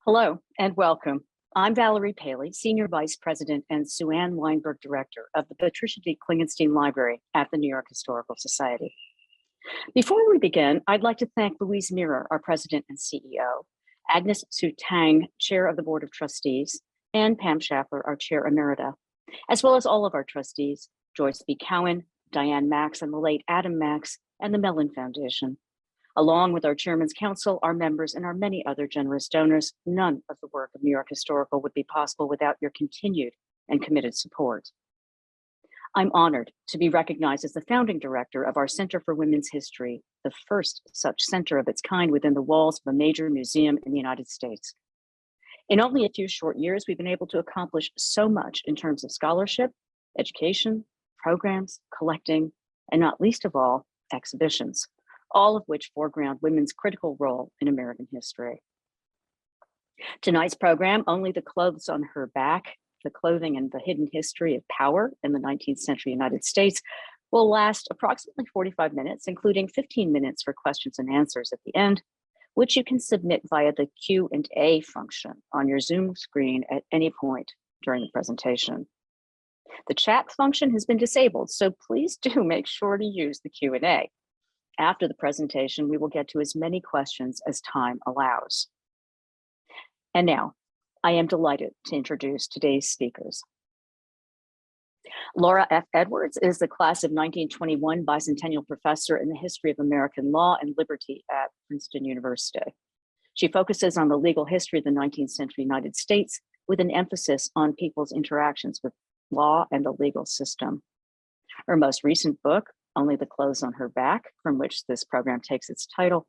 Hello and welcome. I'm Valerie Paley, Senior Vice President and Sue Ann Weinberg Director of the Patricia D. Klingenstein Library at the New York Historical Society. Before we begin, I'd like to thank Louise Mirror, our President and CEO, Agnes Sue Tang, Chair of the Board of Trustees, and Pam Schaffler, our Chair Emerita, as well as all of our trustees, Joyce B. Cowan, Diane Max, and the late Adam Max, and the Mellon Foundation. Along with our Chairman's Council, our members, and our many other generous donors, none of the work of New York Historical would be possible without your continued and committed support. I'm honored to be recognized as the founding director of our Center for Women's History, the first such center of its kind within the walls of a major museum in the United States. In only a few short years, we've been able to accomplish so much in terms of scholarship, education, programs, collecting, and not least of all, exhibitions, all of which foreground women's critical role in American history. Tonight's program, Only the Clothes on Her Back, the Clothing and the Hidden History of Power in the 19th Century United States, will last approximately 45 minutes, including 15 minutes for questions and answers at the end, which you can submit via the Q&A function on your Zoom screen at any point during the presentation. The chat function has been disabled, so please do make sure to use the Q&A. After the presentation, we will get to as many questions as time allows. And now, I am delighted to introduce today's speakers. Laura F. Edwards is the class of 1921 bicentennial professor in the history of American law and liberty at Princeton University. She focuses on the legal history of the 19th century United States with an emphasis on people's interactions with law and the legal system. Her most recent book, Only the Clothes on Her Back, from which this program takes its title,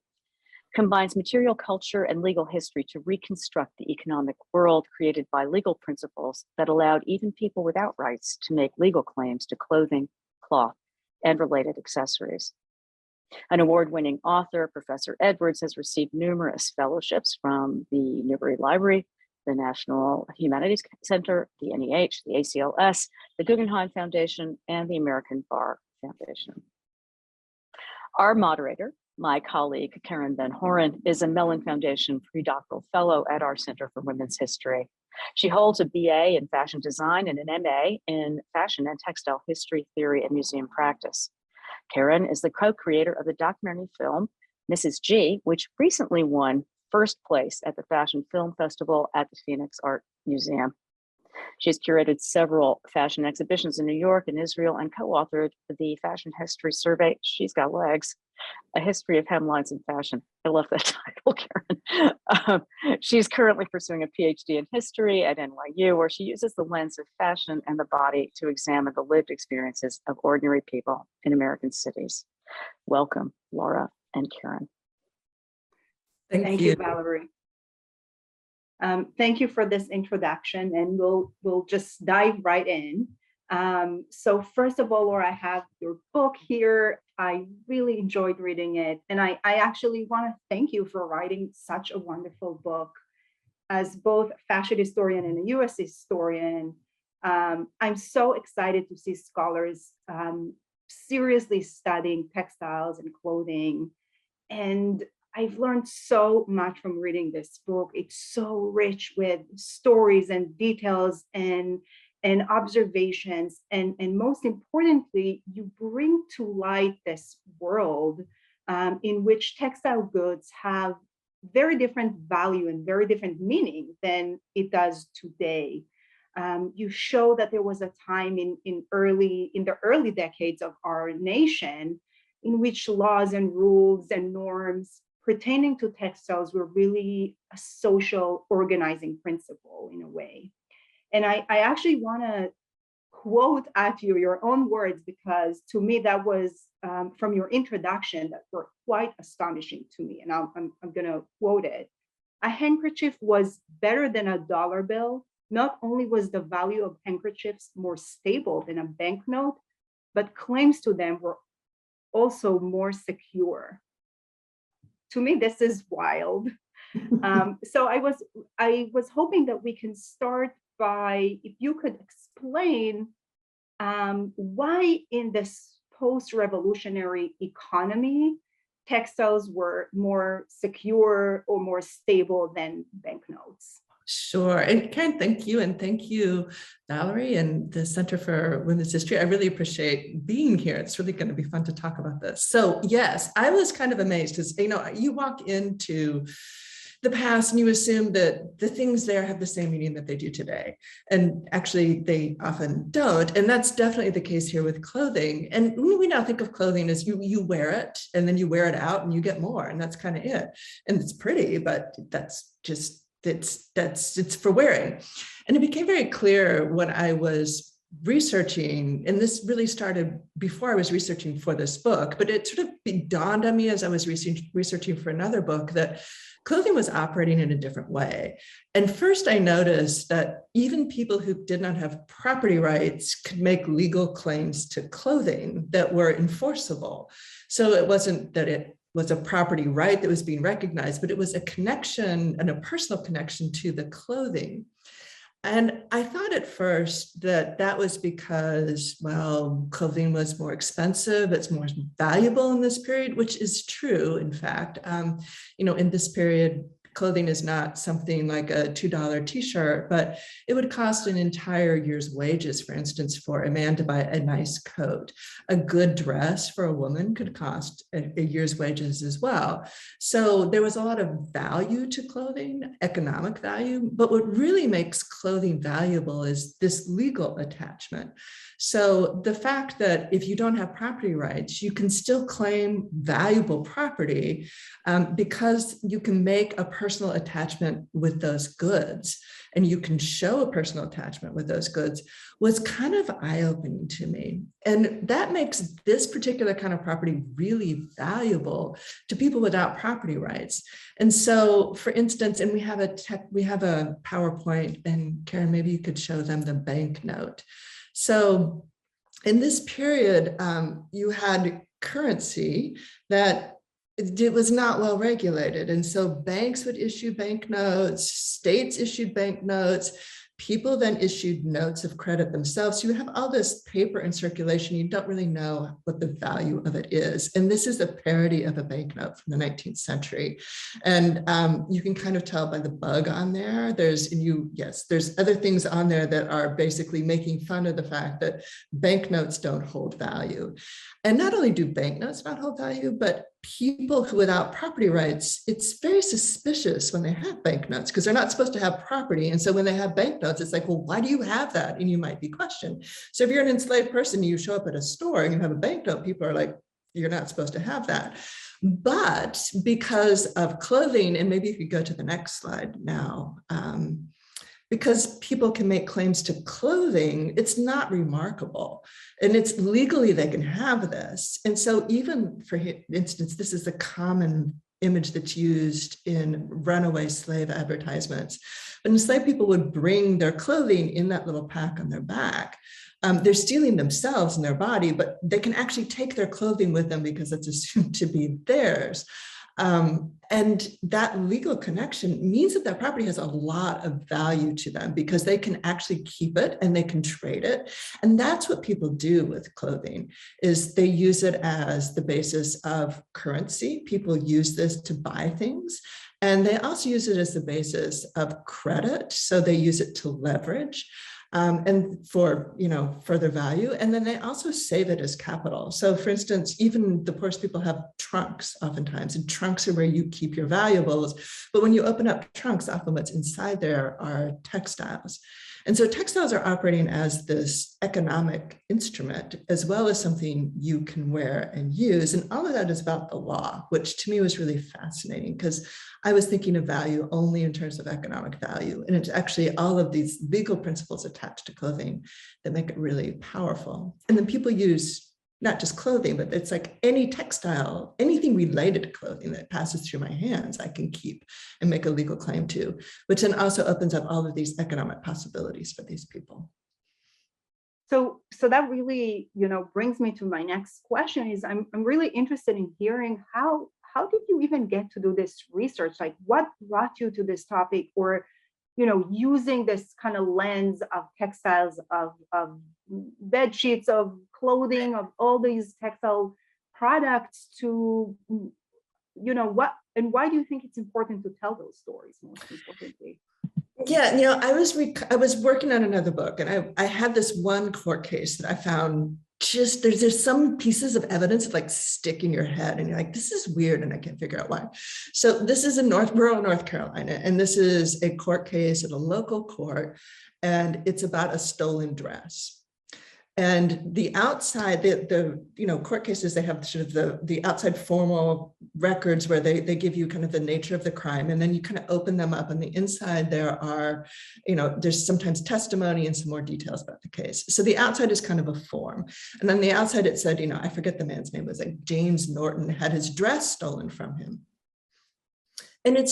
combines material culture and legal history to reconstruct the economic world created by legal principles that allowed even people without rights to make legal claims to clothing, cloth, and related accessories. An award-winning author, Professor Edwards has received numerous fellowships from the Newberry Library, the National Humanities Center, the NEH, the ACLS, the Guggenheim Foundation, and the American Bar Foundation. Our moderator, my colleague, Keren Ben-Horin, is a Mellon Foundation Predoctoral Fellow at our Center for Women's History. She holds a BA in Fashion Design and an MA in Fashion and Textile History, Theory, and Museum Practice. Keren is the co-creator of the documentary film, Mrs. G, which recently won first place at the Fashion Film Festival at the Phoenix Art Museum. She's curated several fashion exhibitions in New York and Israel and co-authored the Fashion History Survey, She's Got Legs, A History of Hemlines in Fashion. I love that title, Keren. She's currently pursuing a PhD in history at NYU, where she uses the lens of fashion and the body to examine the lived experiences of ordinary people in American cities. Welcome, Laura and Keren. Thank you, Valerie. Thank you for this introduction, and we'll just dive right in. So first of all, Laura, I have your book here. I really enjoyed reading it, and I actually want to thank you for writing such a wonderful book. As both a fashion historian and a US historian, I'm so excited to see scholars seriously studying textiles and clothing, and I've learned so much from reading this book. It's so rich with stories and details and observations. And most importantly, you bring to light this world in which textile goods have very different value and very different meaning than it does today. You show that there was a time in the early decades of our nation in which laws and rules and norms pertaining to textiles were really a social organizing principle in a way. And I actually want to quote at you your own words, because to me that was from your introduction that were quite astonishing to me. And I'm going to quote it. A handkerchief was better than a dollar bill. Not only was the value of handkerchiefs more stable than a banknote, but claims to them were also more secure. To me, this is wild. So I was hoping that we can start by, if you could explain why in this post-revolutionary economy, textiles were more secure or more stable than banknotes. Sure. And Karen, thank you. And thank you, Valerie, and the Center for Women's History. I really appreciate being here. It's really going to be fun to talk about this. So yes, I was kind of amazed because, you walk into the past and you assume that the things there have the same meaning that they do today. And actually they often don't. And that's definitely the case here with clothing. And we now think of clothing as you wear it and then you wear it out and you get more, and that's kind of it. And it's pretty, but that's just, it's for wearing. And it became very clear when I was researching, and this really started before I was researching for this book, but it sort of dawned on me as I was researching for another book that clothing was operating in a different way. And first I noticed that even people who did not have property rights could make legal claims to clothing that were enforceable. So it wasn't that it was a property right that was being recognized, but it was a connection and a personal connection to the clothing. And I thought at first that that was because, well, clothing was more expensive, it's more valuable in this period, which is true, in fact. In this period, clothing is not something like a $2 t-shirt, but it would cost an entire year's wages, for instance, for a man to buy a nice coat. A good dress for a woman could cost a year's wages as well. So there was a lot of value to clothing, economic value, but what really makes clothing valuable is this legal attachment. So the fact that if you don't have property rights, you can still claim valuable property because you can make a personal attachment with those goods, and you can show a personal attachment with those goods, was kind of eye-opening to me. And that makes this particular kind of property really valuable to people without property rights. And so, for instance, and we have a PowerPoint, and Keren, maybe you could show them the banknote. So in this period, you had currency that it was not well regulated. And so banks would issue banknotes, states issued banknotes, people then issued notes of credit themselves. So you have all this paper in circulation. You don't really know what the value of it is. And this is a parody of a banknote from the 19th century. And you can kind of tell by the bug on there. There's other things on there that are basically making fun of the fact that banknotes don't hold value. And not only do banknotes not hold value, but people who without property rights, it's very suspicious when they have banknotes because they're not supposed to have property. And so when they have banknotes, it's like, well, why do you have that? And you might be questioned. So if you're an enslaved person, you show up at a store and you have a banknote, people are like, you're not supposed to have that. But because of clothing, and maybe you could go to the next slide now, because people can make claims to clothing, it's not remarkable. And it's legally they can have this. And so even for instance, this is a common image that's used in runaway slave advertisements. But enslaved people would bring their clothing in that little pack on their back. They're stealing themselves and their body, but they can actually take their clothing with them because it's assumed to be theirs. And that legal connection means that that property has a lot of value to them because they can actually keep it and they can trade it. And that's what people do with clothing, is they use it as the basis of currency. People use this to buy things. And they also use it as the basis of credit. So they use it to leverage. And for further value, and then they also save it as capital. So, for instance, even the poorest people have trunks oftentimes, and trunks are where you keep your valuables. But when you open up trunks, often what's inside there are textiles. And so textiles are operating as this economic instrument, as well as something you can wear and use. And all of that is about the law, which to me was really fascinating because I was thinking of value only in terms of economic value. And it's actually all of these legal principles attached to clothing that make it really powerful. And then people use not just clothing, but it's like any textile, anything related to clothing that passes through my hands, I can keep and make a legal claim to, which then also opens up all of these economic possibilities for these people. So that really, brings me to my next question is I'm really interested in hearing how did you even get to do this research? Like what brought you to this topic, or, using this kind of lens of textiles, of bed sheets, of clothing, of all these textile products to why do you think it's important to tell those stories, most importantly? Yeah, I was working on another book, and I had this one court case that I found just there's some pieces of evidence that like stick in your head, and you're like, this is weird, and I can't figure out why. So this is in rural North Carolina, and this is a court case at a local court, and it's about a stolen dress. And the outside, the court cases, they have sort of the outside formal records where they give you kind of the nature of the crime, and then you kind of open them up. On the inside, there are, there's sometimes testimony and some more details about the case. So the outside is kind of a form. And then the outside, it said, I forget the man's name, was like James Norton had his dress stolen from him. And it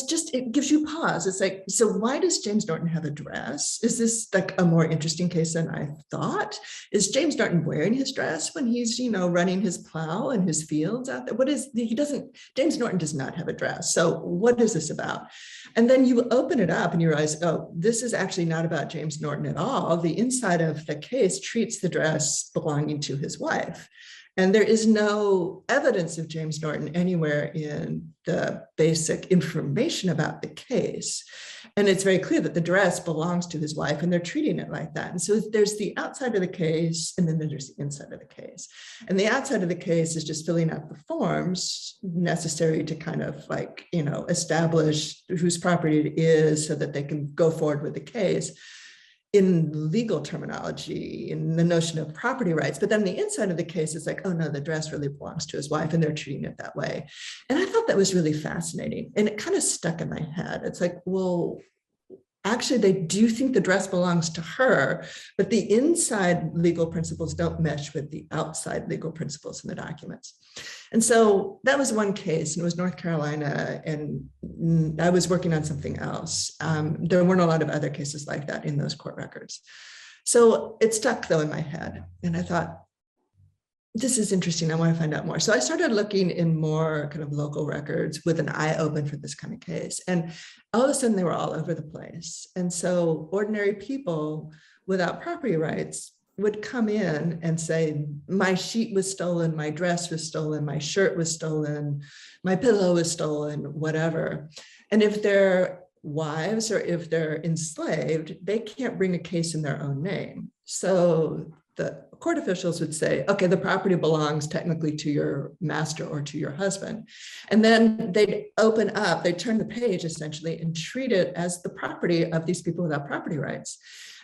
gives you pause. It's like, so why does James Norton have a dress? Is this like a more interesting case than I thought? Is James Norton wearing his dress when he's, running his plow in his fields out there? James Norton does not have a dress. So what is this about? And then you open it up and you realize, oh, this is actually not about James Norton at all. The inside of the case treats the dress belonging to his wife. And there is no evidence of James Norton anywhere in the basic information about the case. And it's very clear that the dress belongs to his wife, and they're treating it like that. And so there's the outside of the case, and then there's the inside of the case. And the outside of the case is just filling out the forms necessary to kind of like, establish whose property it is so that they can go forward with the case in legal terminology, in the notion of property rights. But then the inside of the case is like, oh no, the dress really belongs to his wife, and they're treating it that way. And I thought that was really fascinating. And it kind of stuck in my head. It's like, well, actually, they do think the dress belongs to her, but the inside legal principles don't mesh with the outside legal principles in the documents. And so that was one case, and it was North Carolina, and I was working on something else. There weren't a lot of other cases like that in those court records. So it stuck though in my head, and I thought, this is interesting, I want to find out more. So I started looking in more kind of local records with an eye open for this kind of case. And all of a sudden they were all over the place. And so ordinary people without property rights would come in and say, my sheet was stolen, my dress was stolen, my shirt was stolen, my pillow was stolen, whatever. And if they're wives or if they're enslaved, they can't bring a case in their own name. So the court officials would say, okay, the property belongs technically to your master or to your husband. And then they'd open up, they'd turn the page essentially and treat it as the property of these people without property rights.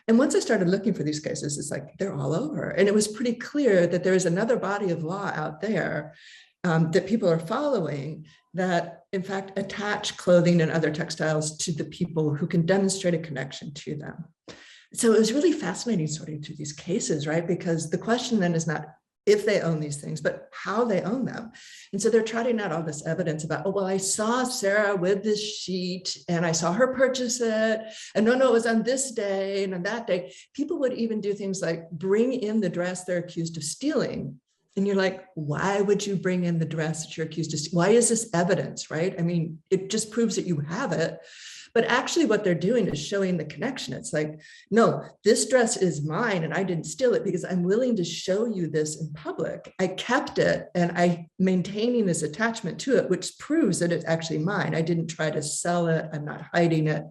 And once I started looking for these cases, it's like, they're all over. And it was pretty clear that there is another body of law out there that people are following that in fact attach clothing and other textiles to the people who can demonstrate a connection to them. So it was really fascinating sorting through these cases, right? Because the question then is not if they own these things, but how they own them. And so they're trotting out all this evidence about, oh, well, I saw Sarah with this sheet and I saw her purchase it. And no, it was on this day and on that day. People would even do things like bring in the dress they're accused of stealing. And you're like, why would you bring in the dress that you're accused of stealing? Why is this evidence, right? I mean, it just proves that you have it. But actually what they're doing is showing the connection. It's like, no, this dress is mine and I didn't steal it because I'm willing to show you this in public. I kept it and I'm maintaining this attachment to it, which proves that it's actually mine. I didn't try to sell it. I'm not hiding it.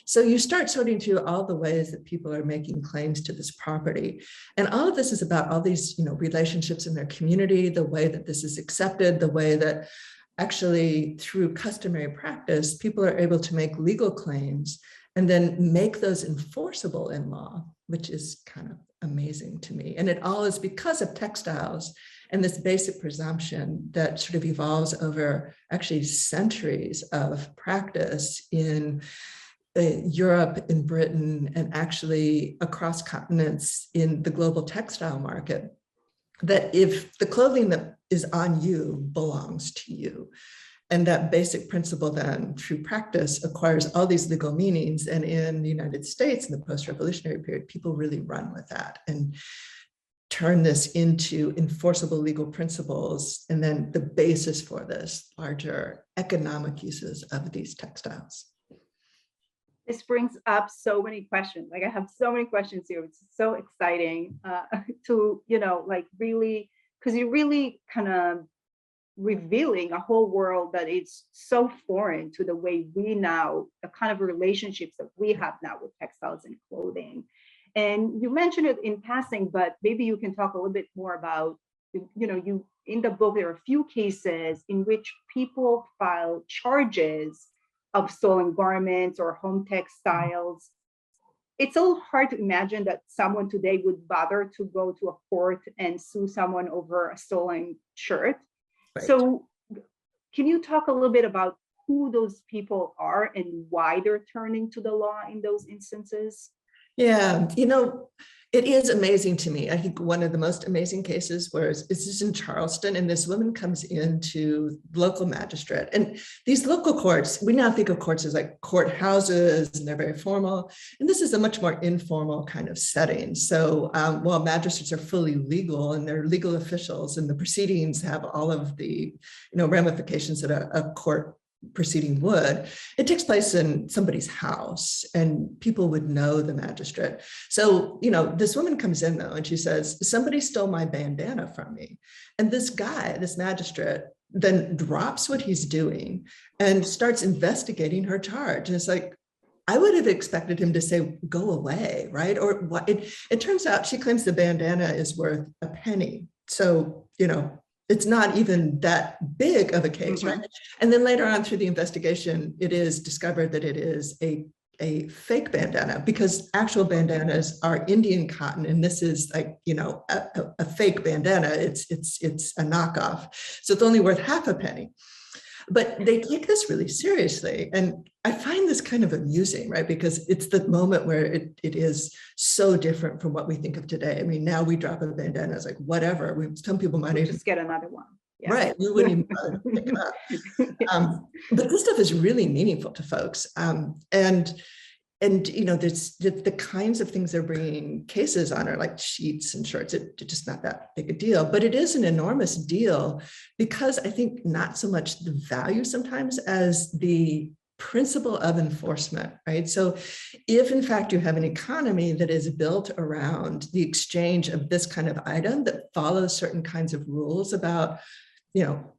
So you start sorting through all the ways that people are making claims to this property. And all of this is about all these, relationships in their community, the way that this is accepted, the way that actually through customary practice, people are able to make legal claims and then make those enforceable in law, which is kind of amazing to me. And it all is because of textiles and this basic presumption that sort of evolves over actually centuries of practice in Europe, in Britain, and actually across continents in the global textile market, that if the clothing that is on you belongs to you, and that basic principle then through practice acquires all these legal meanings. And in the United States in the post-revolutionary period, people really run with that and turn this into enforceable legal principles, and then the basis for this larger economic uses of these textiles. This brings up so many questions. Like I have so many questions here. It's so exciting to, really, because you really kind of revealing a whole world that is so foreign to the way we now, the kind of relationships that we have now with textiles and clothing. And you mentioned it in passing, but maybe you can talk a little bit more about, you in the book, there are a few cases in which people file charges of stolen garments or home textiles. It's a little hard to imagine that someone today would bother to go to a court and sue someone over a stolen shirt. Right. So can you talk a little bit about who those people are and why they're turning to the law in those instances? Yeah, it is amazing to me. I think one of the most amazing cases was this is in Charleston, and this woman comes into local magistrate. And these local courts, we now think of courts as like courthouses, and they're very formal. And this is a much more informal kind of setting. So while magistrates are fully legal and they're legal officials, and the proceedings have all of the ramifications that a court proceeding would, it takes place in somebody's house and people would know the magistrate. So, this woman comes in though, and she says, somebody stole my bandana from me. And this guy, this magistrate, then drops what he's doing and starts investigating her charge. And it's like, I would have expected him to say, go away, right? Or what? It turns out she claims the bandana is worth a penny. So, it's not even that big of a case, right? And then later on through the investigation, it is discovered that it is a fake bandana, because actual bandanas are Indian cotton, and this is like a fake bandana. It's a knockoff, so it's only worth half a penny. But they take this really seriously. And I find this kind of amusing, right? Because it's the moment where it is so different from what we think of today. I mean, now we drop a bandana, it's like, whatever. Some people might even just get another one. Yeah. Right. We wouldn't even bother to pick it up. But this stuff is really meaningful to folks. And there's the kinds of things they're bringing cases on are like sheets and shirts. It's just not that big a deal, but it is an enormous deal because I think not so much the value sometimes as the principle of enforcement, right? So if in fact you have an economy that is built around the exchange of this kind of item that follows certain kinds of rules about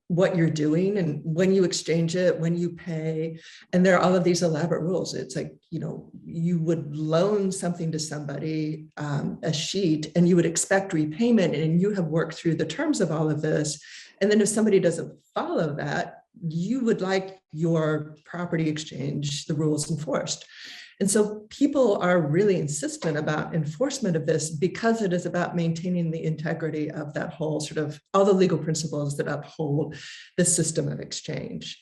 what you're doing and when you exchange it, when you pay, and there are all of these elaborate rules. It's like, you would loan something to somebody, a sheet, and you would expect repayment, and you have worked through the terms of all of this. And then if somebody doesn't follow that, you would like your property exchange, the rules enforced. And so people are really insistent about enforcement of this because it is about maintaining the integrity of that whole sort of all the legal principles that uphold the system of exchange.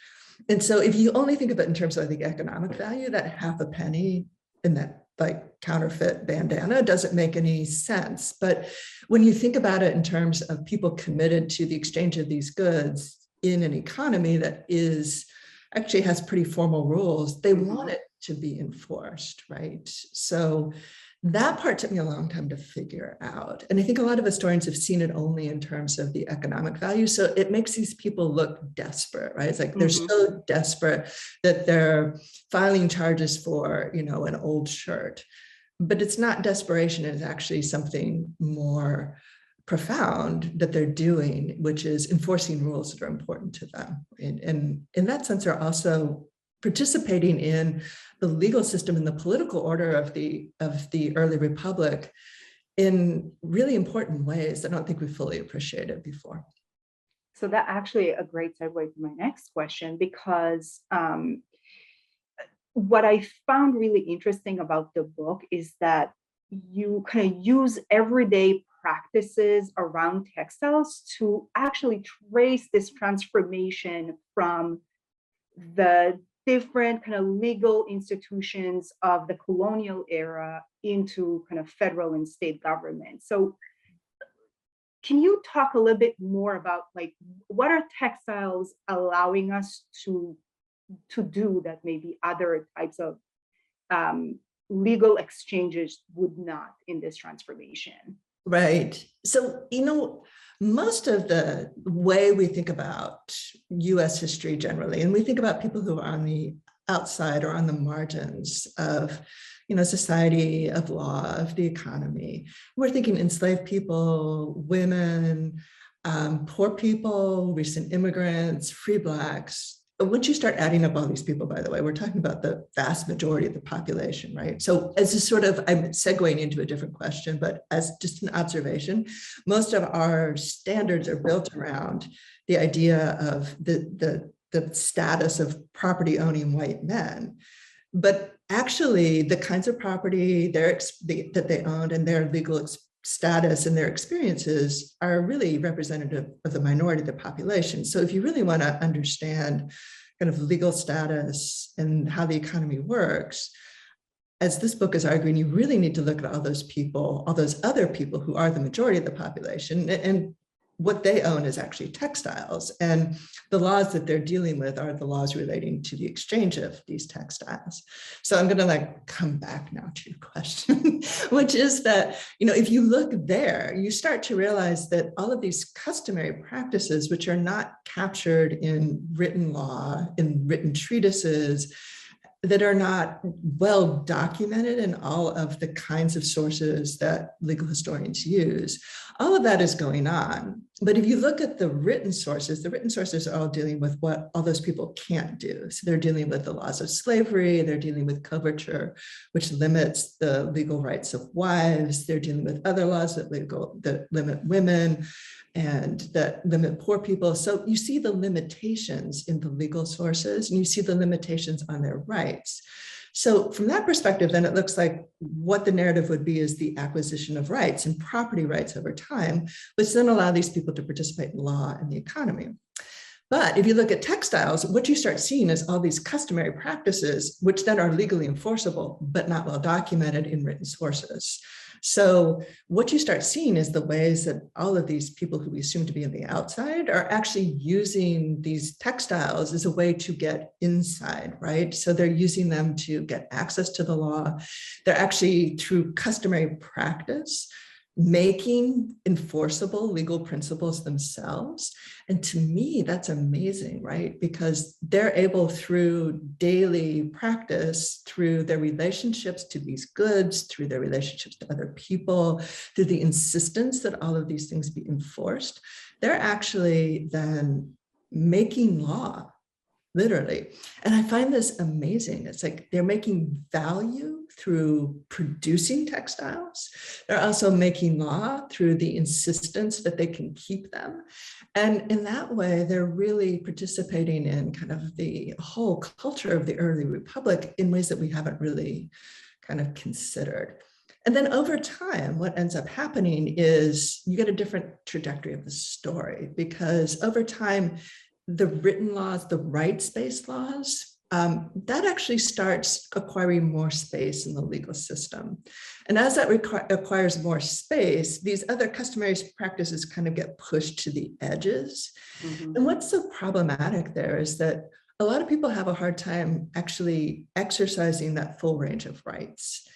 And so if you only think of it in terms of, I think, economic value, that half a penny in that like counterfeit bandana doesn't make any sense. But when you think about it in terms of people committed to the exchange of these goods in an economy that actually has pretty formal rules, they want it to be enforced, right? So that part took me a long time to figure out. And I think a lot of historians have seen it only in terms of the economic value. So it makes these people look desperate, right? It's like they're so desperate that they're filing charges for, an old shirt. But it's not desperation, it's actually something more profound that they're doing, which is enforcing rules that are important to them. And in that sense, they're also participating in the legal system and the political order of the early republic in really important ways that I don't think we fully appreciated before. So that actually a great segue to my next question, because what I found really interesting about the book is that you kind of use everyday practices around textiles to actually trace this transformation from the different kind of legal institutions of the colonial era into kind of federal and state government. So can you talk a little bit more about like what are textiles allowing us to do that maybe other types of legal exchanges would not in this transformation? Right. So, most of the way we think about US history generally, and we think about people who are on the outside or on the margins of, society, of law, of the economy, we're thinking enslaved people, women, poor people, recent immigrants, free Blacks. Once you start adding up all these people, by the way, we're talking about the vast majority of the population, right? So as a sort of, I'm segueing into a different question, but as just an observation, most of our standards are built around the idea of the status of property owning white men. But actually, the kinds of property that they owned and their legal status and their experiences are really representative of the minority of the population. So if you really want to understand kind of legal status and how the economy works, as this book is arguing, you really need to look at all those people, all those other people who are the majority of the population, and what they own is actually textiles. And the laws that they're dealing with are the laws relating to the exchange of these textiles. So I'm going to come back now to your question, which is that, if you look there, you start to realize that all of these customary practices, which are not captured in written law, in written treatises, that are not well documented in all of the kinds of sources that legal historians use. All of that is going on. But if you look at the written sources are all dealing with what all those people can't do. So they're dealing with the laws of slavery, they're dealing with coverture, which limits the legal rights of wives, they're dealing with other laws that limit women, and that limit poor people. So you see the limitations in the legal sources, and you see the limitations on their rights. So from that perspective, then it looks like what the narrative would be is the acquisition of rights and property rights over time, which then allow these people to participate in law and the economy. But if you look at textiles, what you start seeing is all these customary practices, which then are legally enforceable, but not well documented in written sources. So what you start seeing is the ways that all of these people who we assume to be on the outside are actually using these textiles as a way to get inside, right? So they're using them to get access to the law. They're actually, through customary practice, making enforceable legal principles themselves. And to me, that's amazing, right? Because they're able, through daily practice, through their relationships to these goods, through their relationships to other people, through the insistence that all of these things be enforced, they're actually then making law, literally. And I find this amazing. It's like they're making value through producing textiles. They're also making law through the insistence that they can keep them. And in that way, they're really participating in kind of the whole culture of the early republic in ways that we haven't really kind of considered. And then over time, what ends up happening is you get a different trajectory of the story, because over time, the written laws, the rights-based laws, that actually starts acquiring more space in the legal system. And as that acquires more space, these other customary practices kind of get pushed to the edges. Mm-hmm. And what's so problematic there is that a lot of people have a hard time actually exercising that full range of rights.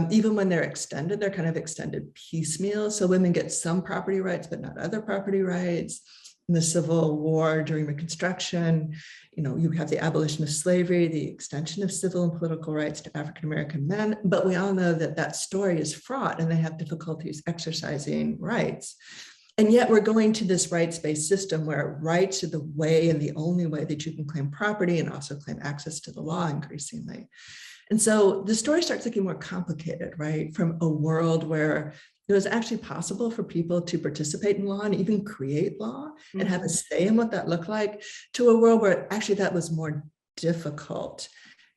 Even when they're extended, they're kind of extended piecemeal. So women get some property rights, but not other property rights. In the Civil War, during Reconstruction, you have the abolition of slavery, the extension of civil and political rights to African-American men, but we all know that that story is fraught and they have difficulties exercising rights. And yet we're going to this rights-based system where rights are the way and the only way that you can claim property and also claim access to the law increasingly. And so the story starts looking more complicated, right? From a world where it was actually possible for people to participate in law and even create law and have a say in what that looked like, to a world where actually that was more difficult.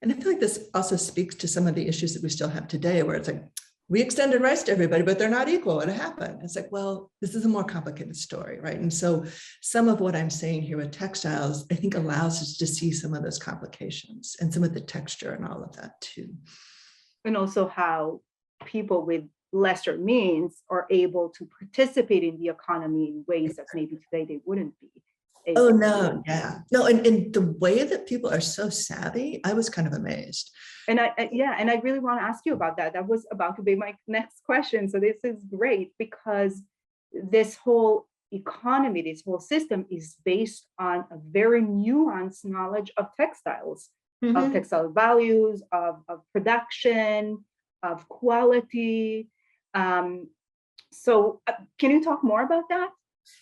And I feel like this also speaks to some of the issues that we still have today, where it's like, we extended rights to everybody, but they're not equal. What happened? It's like, well, this is a more complicated story, right? And so some of what I'm saying here with textiles, I think allows us to see some of those complications and some of the texture and all of that too. And also how people with lesser means are able to participate in the economy in ways that maybe today they wouldn't be. Oh, no, yeah. No, and the way that people are so savvy, I was kind of amazed. And I really want to ask you about that. That was about to be my next question. So this is great, because this whole economy, this whole system is based on a very nuanced knowledge of textiles, of textile values, of production, of quality. So can you talk more about that?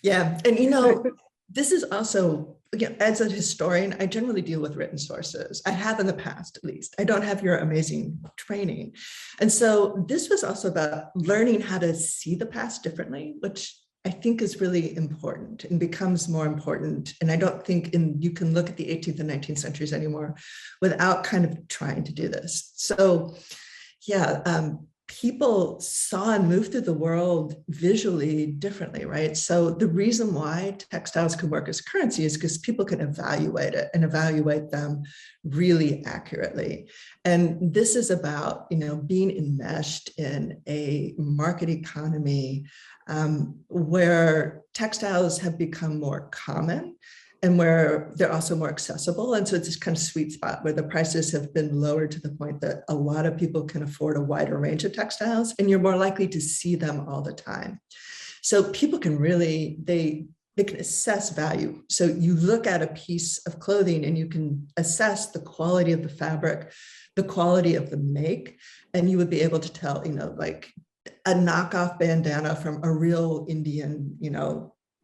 Yeah, and this is also, as a historian, I generally deal with written sources. I have in the past, at least. I don't have your amazing training. And so this was also about learning how to see the past differently, which I think is really important and becomes more important. And I don't think you can look at the 18th and 19th centuries anymore without kind of trying to do this. So yeah, people saw and moved through the world visually differently, right? So the reason why textiles can work as currency is because people can evaluate it and evaluate them really accurately. And this is about, being enmeshed in a market economy where textiles have become more common and where they're also more accessible. And so it's this kind of sweet spot where the prices have been lowered to the point that a lot of people can afford a wider range of textiles, and you're more likely to see them all the time. So people can really, they can assess value. So you look at a piece of clothing and you can assess the quality of the fabric, the quality of the make, and you would be able to tell, like a knockoff bandana from a real Indian,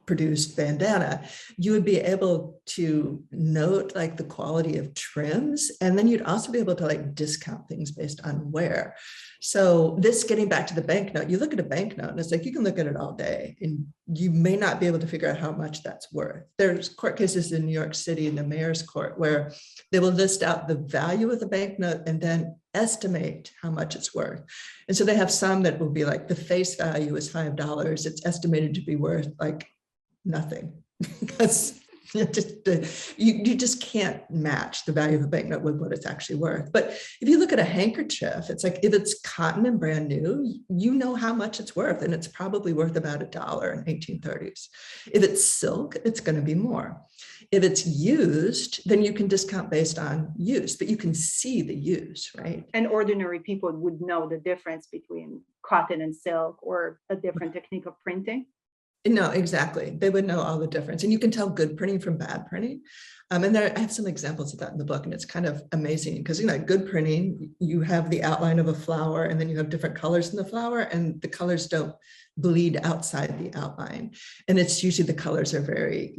produced bandana, you would be able to note like the quality of trims, and then you'd also be able to like discount things based on wear. So this, getting back to the banknote, you look at a banknote and it's like you can look at it all day and you may not be able to figure out how much that's worth. There's court cases in New York City in the mayor's court where they will list out the value of the banknote and then estimate how much it's worth. And so they have some that will be like the face value is $5. It's estimated to be worth like nothing, because you just can't match the value of a banknote with what it's actually worth. But if you look at a handkerchief, it's like if it's cotton and brand new, you know how much it's worth, and it's probably worth about $1 in 1830s. If it's silk, it's going to be more. If it's used, then you can discount based on use, but you can see the use, right? And ordinary people would know the difference between cotton and silk, or a different technique of printing. No, exactly. They would know all the difference. And you can tell good printing from bad printing. And I have some examples of that in the book, and it's kind of amazing because, good printing, you have the outline of a flower and then you have different colors in the flower, and the colors don't bleed outside the outline. And it's usually the colors are very,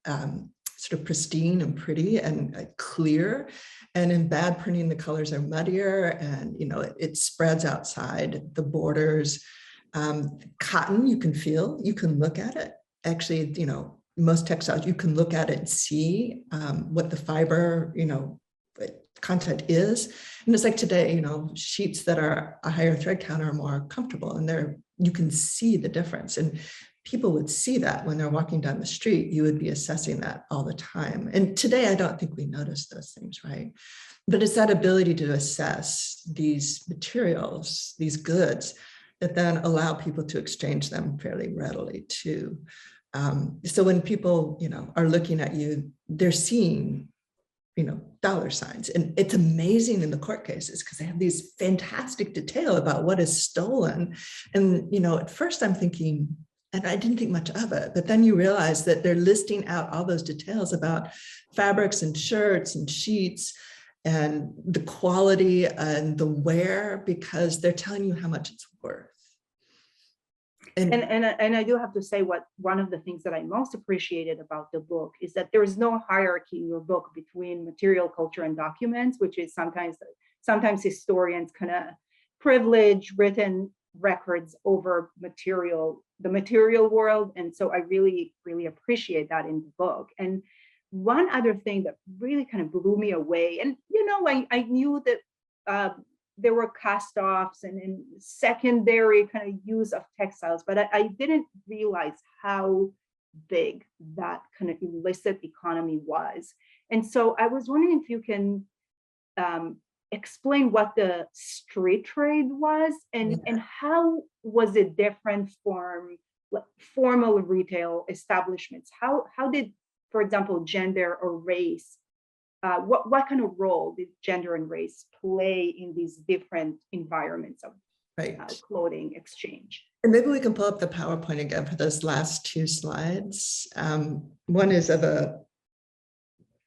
sort of pristine and pretty and clear. And in bad printing, the colors are muddier and, it spreads outside the borders. Cotton, you can feel, you can look at it. Actually, most textiles, you can look at it and see what the fiber, content is. And it's like today, sheets that are a higher thread count are more comfortable, and you can see the difference. And people would see that when they're walking down the street. You would be assessing that all the time. And today, I don't think we notice those things, right? But it's that ability to assess these materials, these goods, that then allow people to exchange them fairly readily too. So when people, are looking at you, they're seeing, dollar signs. And it's amazing in the court cases because they have these fantastic detail about what is stolen. And, at first I'm thinking, and I didn't think much of it, but then you realize that they're listing out all those details about fabrics and shirts and sheets and the quality and the wear, because they're telling you how much it's worth. And I do have to say, one of the things that I most appreciated about the book is that there is no hierarchy in your book between material culture and documents, which is sometimes historians kind of privilege written records over the material world. And so I really, really appreciate that in the book. And one other thing that really kind of blew me away, and I knew that there were cast-offs and secondary kind of use of textiles, but I didn't realize how big that kind of illicit economy was. And so I was wondering if you can explain what the street trade was, and how was it different from formal retail establishments? How did, for example, gender or race, what kind of role did gender and race play in these different environments of clothing exchange? And maybe we can pull up the PowerPoint again for those last two slides. One is of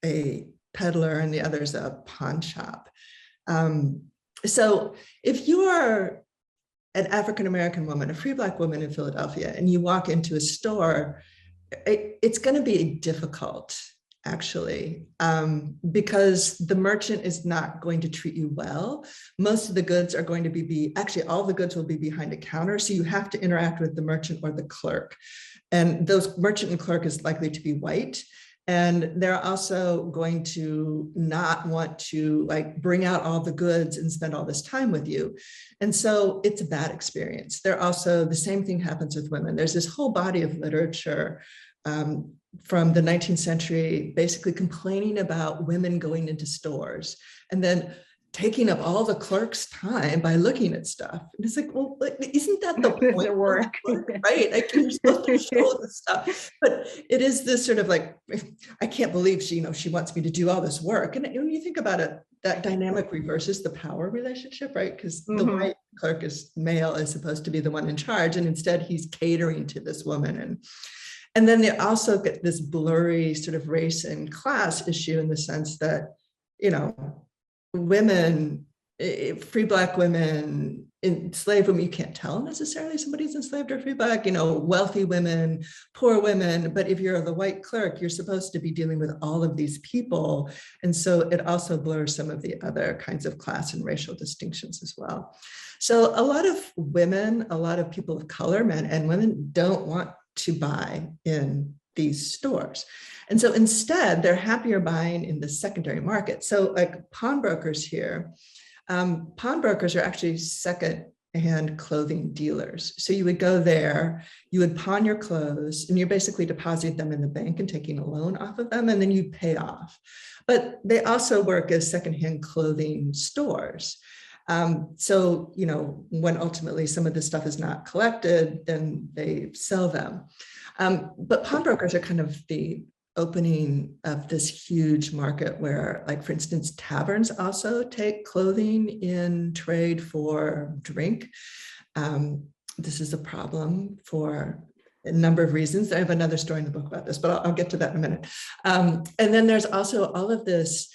a peddler and the other is a pawn shop. So if you are an African-American woman, a free Black woman in Philadelphia, and you walk into a store, it's going to be difficult, actually, because the merchant is not going to treat you well. Most of the goods are going to actually all the goods will be behind a counter. So you have to interact with the merchant or the clerk. And those merchant and clerk is likely to be white. And they're also going to not want to like bring out all the goods and spend all this time with you. And so it's a bad experience. They're also, the same thing happens with women. There's this whole body of literature from the 19th century, basically complaining about women going into stores and then taking up all the clerk's time by looking at stuff. And it's like, well, isn't that the point The work. right? Like you're supposed to show the stuff, but it is this sort of like, I can't believe she wants me to do all this work. And when you think about it, that dynamic reverses the power relationship, right? Because the white clerk is male, is supposed to be the one in charge, and instead he's catering to this woman. And then they also get this blurry sort of race and class issue in the sense that, women, free Black women, enslaved women, you can't tell necessarily somebody's enslaved or free Black, wealthy women, poor women. But if you're the white clerk, you're supposed to be dealing with all of these people. And so it also blurs some of the other kinds of class and racial distinctions as well. So a lot of women, a lot of people of color, men and women, don't want to buy in these stores. And so instead, they're happier buying in the secondary market. So like pawnbrokers here, pawnbrokers are actually second-hand clothing dealers. So you would go there, you would pawn your clothes, and you're basically depositing them in the bank and taking a loan off of them, and then you pay off. But they also work as second-hand clothing stores. So, when ultimately some of this stuff is not collected, then they sell them. But pawnbrokers are kind of the opening of this huge market where, like, for instance, taverns also take clothing in trade for drink. This is a problem for a number of reasons. I have another story in the book about this, but I'll get to that in a minute. And then there's also all of this,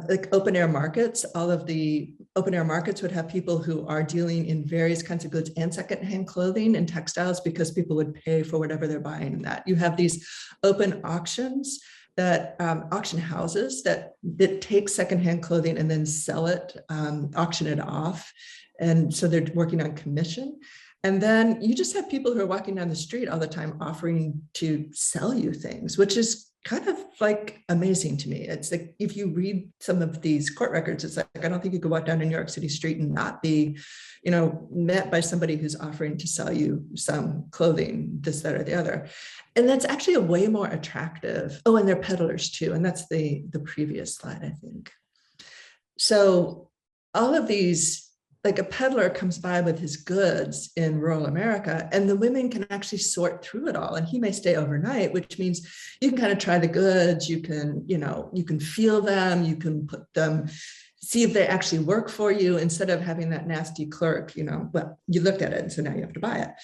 like open air markets. All of the open air markets would have people who are dealing in various kinds of goods and secondhand clothing and textiles, because people would pay for whatever they're buying in that. You have these open auctions, that auction houses that take secondhand clothing and then sell it, auction it off. And so they're working on commission. And then you just have people who are walking down the street all the time offering to sell you things, which is kind of like amazing to me. It's like, if you read some of these court records, it's like, I don't think you could walk down a New York City street and not be, met by somebody who's offering to sell you some clothing, this, that, or the other. And that's actually a way more attractive. Oh, and they're peddlers too. And that's the previous slide, I think. So all of these, like a peddler comes by with his goods in rural America, and the women can actually sort through it all. And he may stay overnight, which means you can kind of try the goods, you can feel them, you can put them, see if they actually work for you, instead of having that nasty clerk, well, you looked at it and so now you have to buy it.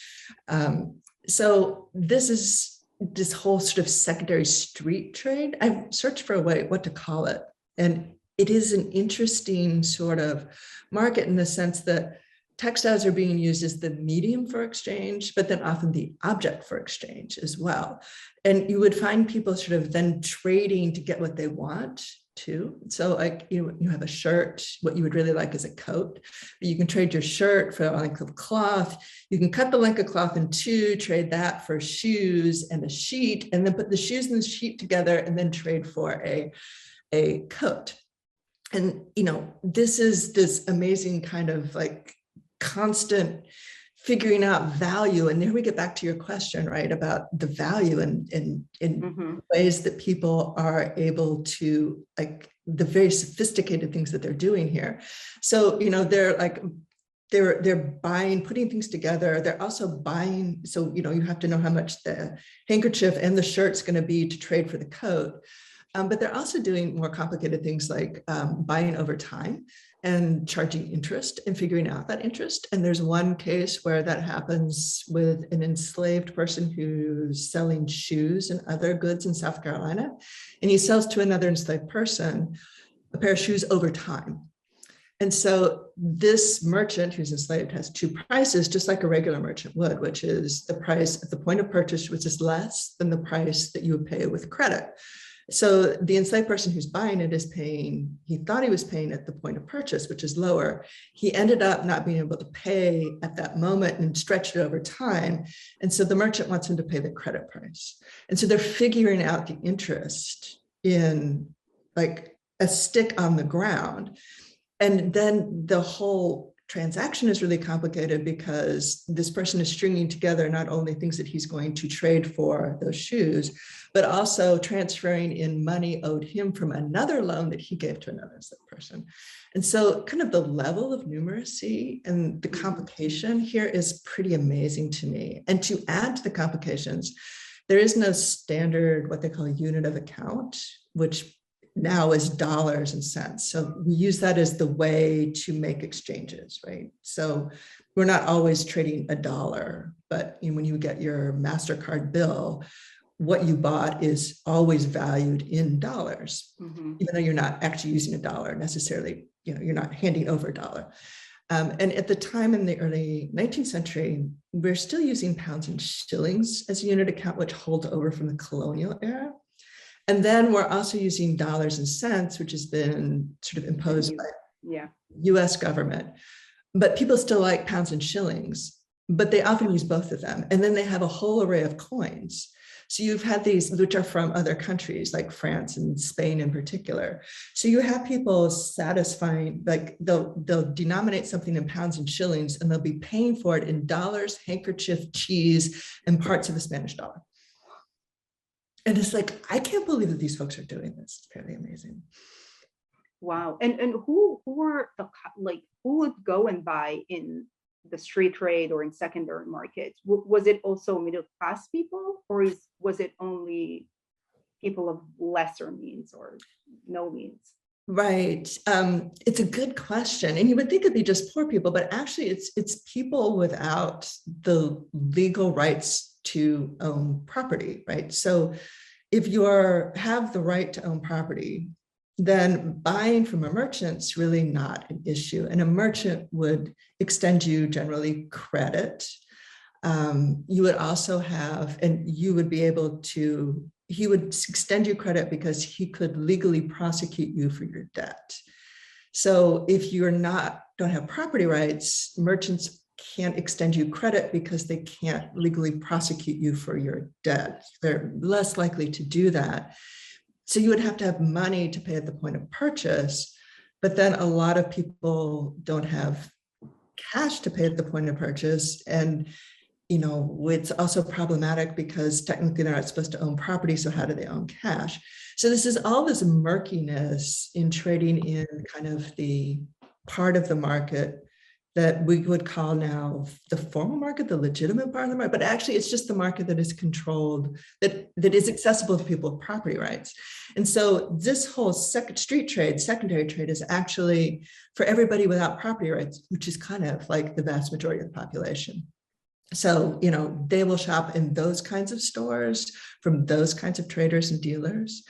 So this is this whole sort of secondary street trade. I've searched for a way, what to call it. And it is an interesting sort of market in the sense that textiles are being used as the medium for exchange, but then often the object for exchange as well. And you would find people sort of then trading to get what they want too. So like you have a shirt, what you would really like is a coat, but you can trade your shirt for a length of cloth. You can cut the length of cloth in two, trade that for shoes and a sheet, and then put the shoes and the sheet together and then trade for a coat. And, this is this amazing kind of like constant figuring out value. And there we get back to your question, right, about the value in ways that people are able to, like, the very sophisticated things that they're doing here. So, they're like, they're buying, putting things together. They're also buying. So, you have to know how much the handkerchief and the shirt's going to be to trade for the coat. But they're also doing more complicated things like buying over time and charging interest and figuring out that interest. And there's one case where that happens with an enslaved person who's selling shoes and other goods in South Carolina. And he sells to another enslaved person a pair of shoes over time. And so this merchant who's enslaved has two prices, just like a regular merchant would, which is the price at the point of purchase, which is less than the price that you would pay with credit. So the enslaved person who's buying it is paying, he thought he was paying at the point of purchase, which is lower. He ended up not being able to pay at that moment and stretched it over time. And so the merchant wants him to pay the credit price. And so they're figuring out the interest in like a stick on the ground. And then the whole transaction is really complicated because this person is stringing together not only things that he's going to trade for those shoes, but also transferring in money owed him from another loan that he gave to another person. And so kind of the level of numeracy and the complication here is pretty amazing to me. And to add to the complications, there is no standard, what they call a unit of account, which now is dollars and cents. So we use that as the way to make exchanges, right? So we're not always trading a dollar, but when you get your MasterCard bill, what you bought is always valued in dollars, even though you're not actually using a dollar necessarily, you're not handing over a dollar. And at the time in the early 19th century, we're still using pounds and shillings as a unit account, which holds over from the colonial era. And then we're also using dollars and cents, which has been sort of imposed by US government. But people still like pounds and shillings, but they often use both of them. And then they have a whole array of coins. So you've had these, which are from other countries like France and Spain in particular. So you have people satisfying, like they'll denominate something in pounds and shillings, and they'll be paying for it in dollars, handkerchief, cheese, and parts of the Spanish dollar. And it's like, I can't believe that these folks are doing this. It's fairly amazing. Wow. And who were the, like, who would go and buy in the street trade or in secondary markets? Was it also middle class people, or was it only people of lesser means or no means? Right. It's a good question. And you would think it'd be just poor people, but actually it's people without the legal rights to own property, right? So if you have the right to own property, then buying from a merchant's really not an issue. And a merchant would extend you generally credit. You would also have, and you would be able to, he would extend you credit because he could legally prosecute you for your debt. So if you're don't have property rights, merchants can't extend you credit because they can't legally prosecute you for your debt. They're less likely to do that. So you would have to have money to pay at the point of purchase, but then a lot of people don't have cash to pay at the point of purchase. And it's also problematic because technically they're not supposed to own property. So how do they own cash? So this is all this murkiness in trading in kind of the part of the market that we would call now the formal market, the legitimate part of the market, but actually it's just the market that is controlled, that is accessible to people with property rights. And so this whole secondary trade is actually for everybody without property rights, which is kind of like the vast majority of the population. So, they will shop in those kinds of stores from those kinds of traders and dealers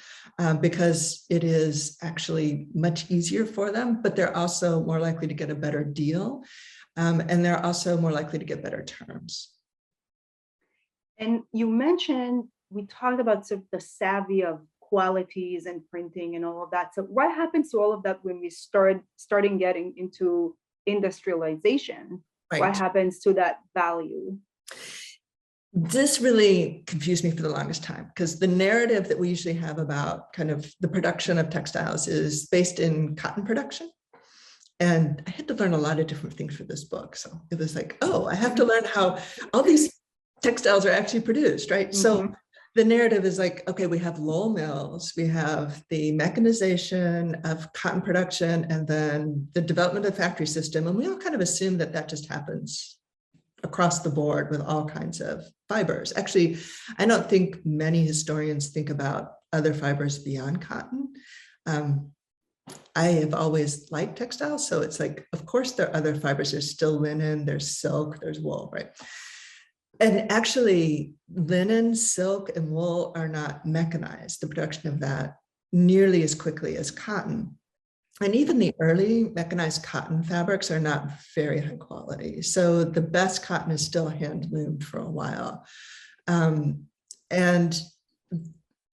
because it is actually much easier for them, but they're also more likely to get a better deal. And they're also more likely to get better terms. And you mentioned, we talked about sort of the savvy of qualities and printing and all of that. So what happens to all of that when we starting getting into industrialization? Right. What happens to that value? This really confused me for the longest time because the narrative that we usually have about kind of the production of textiles is based in cotton production. And I had to learn a lot of different things for this book. So it was like, oh, I have to learn how all these textiles are actually produced, right? So the narrative is like, okay, we have Lowell mills, we have the mechanization of cotton production, and then the development of the factory system. And we all kind of assume that that just happens across the board with all kinds of fibers. Actually, I don't think many historians think about other fibers beyond cotton. I have always liked textiles. So it's like, of course, there are other fibers. There's still linen, there's silk, there's wool, right? And actually, linen, silk, and wool are not mechanized, the production of that, nearly as quickly as cotton. And even the early mechanized cotton fabrics are not very high quality. So the best cotton is still hand loomed for a while. And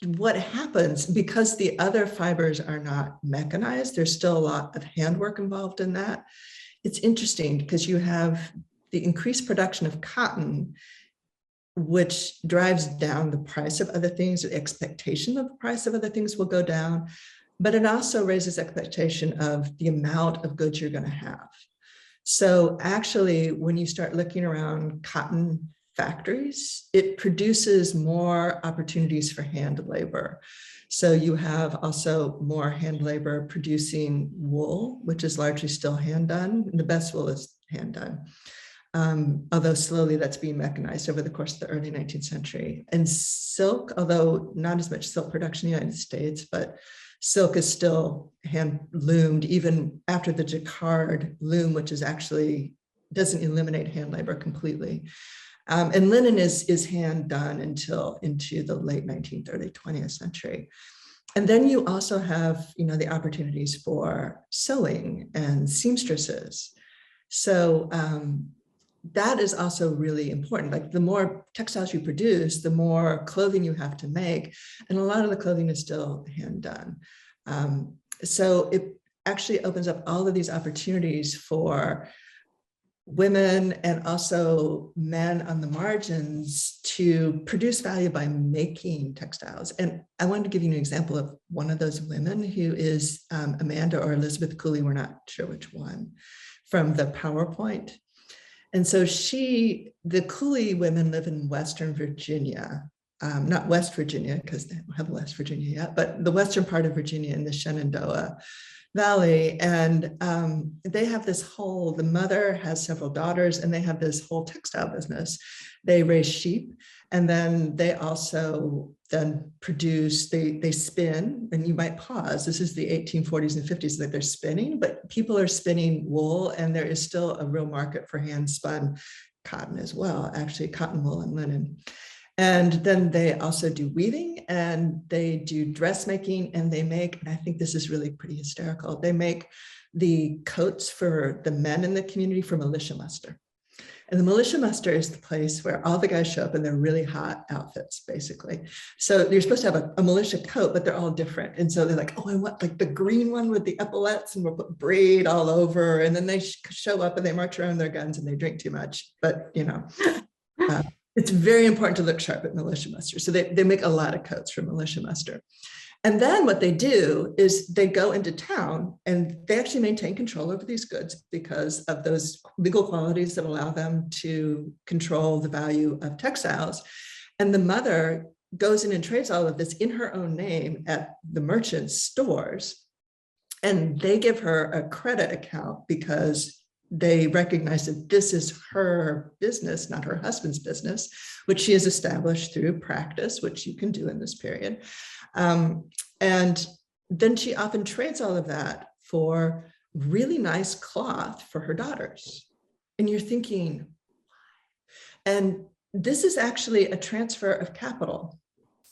what happens, because the other fibers are not mechanized, there's still a lot of handwork involved in that. It's interesting because you have the increased production of cotton, which drives down the price of other things, the expectation of the price of other things will go down, but it also raises expectation of the amount of goods you're going to have. So actually, when you start looking around cotton factories, it produces more opportunities for hand labor. So you have also more hand labor producing wool, which is largely still hand done. The best wool is hand done. Although slowly that's being mechanized over the course of the early 19th century. And silk, although not as much silk production in the United States, but silk is still hand loomed even after the jacquard loom, which is actually doesn't eliminate hand labor completely. And linen is hand done until into the late 19th, early 20th century. And then you also have, the opportunities for sewing and seamstresses. So that is also really important. Like the more textiles you produce, the more clothing you have to make. And a lot of the clothing is still hand done. So it actually opens up all of these opportunities for women and also men on the margins to produce value by making textiles. And I wanted to give you an example of one of those women who is Amanda or Elizabeth Coulee, we're not sure which one, from the PowerPoint. And so the Coulee women live in Western Virginia, not West Virginia, because they don't have West Virginia yet, but the western part of Virginia in the Shenandoah Valley. And they have the mother has several daughters, and they have this whole textile business. They raise sheep, and then they also then produce, they spin, and you might pause. This is the 1840s and 50s that they're spinning, but people are spinning wool, and there is still a real market for hand spun cotton as well, actually cotton wool and linen. And then they also do weaving, and they do dressmaking, and they make, and I think this is really pretty hysterical, they make the coats for the men in the community for militia muster. And the militia muster is the place where all the guys show up in their really hot outfits, basically. So you're supposed to have a militia coat, but they're all different. And so they're like, oh, I want like the green one with the epaulets, and we'll put braid all over. And then they show up and they march around their guns and they drink too much. But, it's very important to look sharp at militia muster. So they make a lot of coats for militia muster. And then what they do is they go into town and they actually maintain control over these goods because of those legal qualities that allow them to control the value of textiles. And the mother goes in and trades all of this in her own name at the merchants' stores. And they give her a credit account because they recognize that this is her business, not her husband's business, which she has established through practice, which you can do in this period. And then she often trades all of that for really nice cloth for her daughters. And you're thinking, why? And this is actually a transfer of capital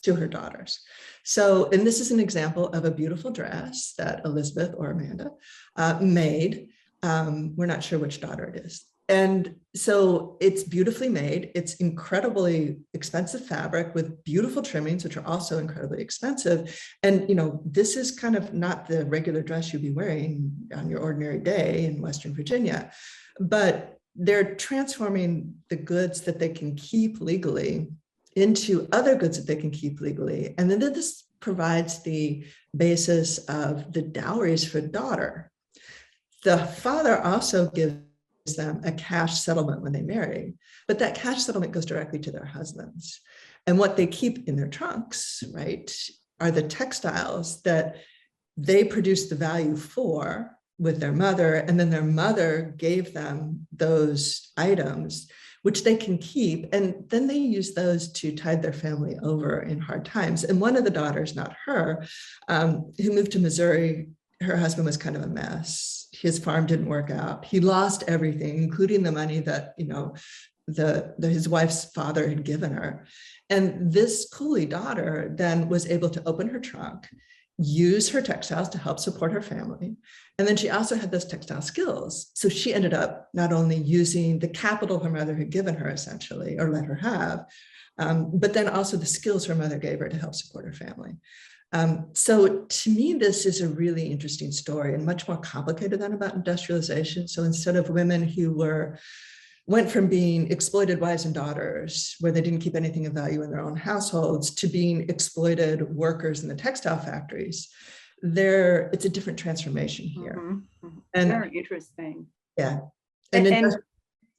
to her daughters. So, and this is an example of a beautiful dress that Elizabeth or Amanda made. We're not sure which daughter it is. And so it's beautifully made. It's incredibly expensive fabric with beautiful trimmings, which are also incredibly expensive. And, this is kind of not the regular dress you'd be wearing on your ordinary day in Western Virginia, but they're transforming the goods that they can keep legally into other goods that they can keep legally. And then this provides the basis of the dowries for daughter. The father also gives them a cash settlement when they marry, but that cash settlement goes directly to their husbands. And what they keep in their trunks, right, are the textiles that they produced the value for with their mother, and then their mother gave them those items, which they can keep, and then they use those to tide their family over in hard times. And one of the daughters, not her, who moved to Missouri, her husband was kind of a mess. His farm didn't work out. He lost everything, including the money that, his wife's father had given her. And this Coulee daughter then was able to open her trunk use her textiles to help support her family. And then she also had those textile skills. So she ended up not only using the capital her mother had given her, essentially, or let her have, but then also the skills her mother gave her to help support her family. So to me, this is a really interesting story and much more complicated than about industrialization. So instead of women who went from being exploited wives and daughters, where they didn't keep anything of value in their own households, to being exploited workers in the textile factories, it's a different transformation here. And very interesting. Yeah. And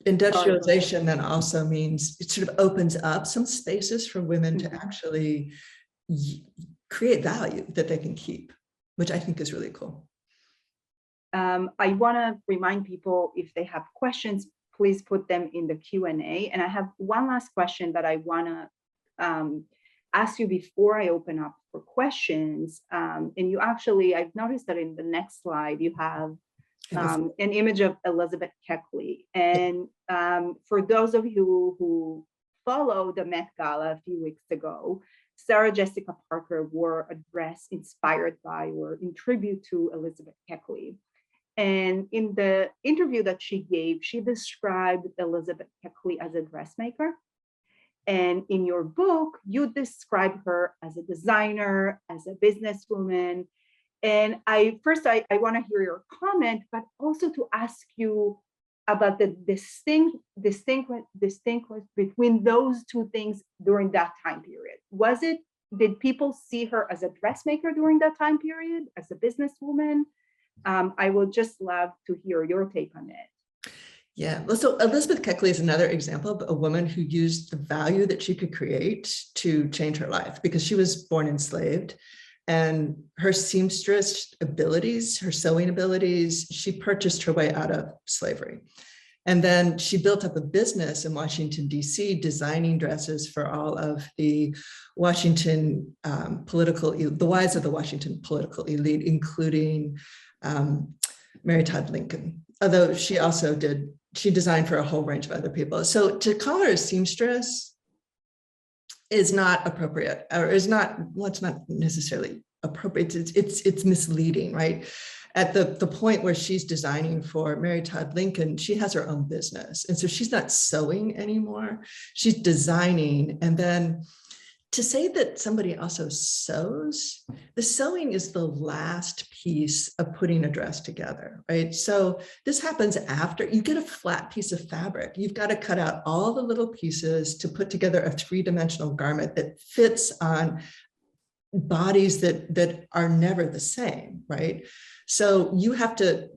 Industrialization then also means it sort of opens up some spaces for women to actually create value that they can keep, which I think is really cool. I want to remind people, if they have questions, please put them in the Q&A. And I have one last question that I want to ask you before I open up for questions. And you actually, I've noticed that in the next slide, you have an image of Elizabeth Kepley. And for those of you who followed the Met Gala a few weeks ago, Sarah Jessica Parker wore a dress inspired by or in tribute to Elizabeth Kepley. And in the interview that she gave, she described Elizabeth Kepley as a dressmaker. And in your book, you describe her as a designer, as a businesswoman. And I want to hear your comment, but also to ask you about the distinction between those two things during that time period. Did people see her as a dressmaker during that time period, as a businesswoman? I would just love to hear your take on it. Yeah, well, so Elizabeth Kepley is another example of a woman who used the value that she could create to change her life, because she was born enslaved, and her seamstress abilities, her sewing abilities, she purchased her way out of slavery. And then she built up a business in Washington, D.C., designing dresses for all of the Washington the wives of the Washington political elite, including Mary Todd Lincoln, although she designed for a whole range of other people. So to call her a seamstress is not appropriate, or is not, well, it's not necessarily appropriate. It's misleading, right? At the point where she's designing for Mary Todd Lincoln, she has her own business. And so she's not sewing anymore, she's designing. And then to say that somebody also sews, the sewing is the last piece of putting a dress together, right? So this happens after you get a flat piece of fabric. You've got to cut out all the little pieces to put together a three-dimensional garment that fits on bodies that are never the same, right? So you have to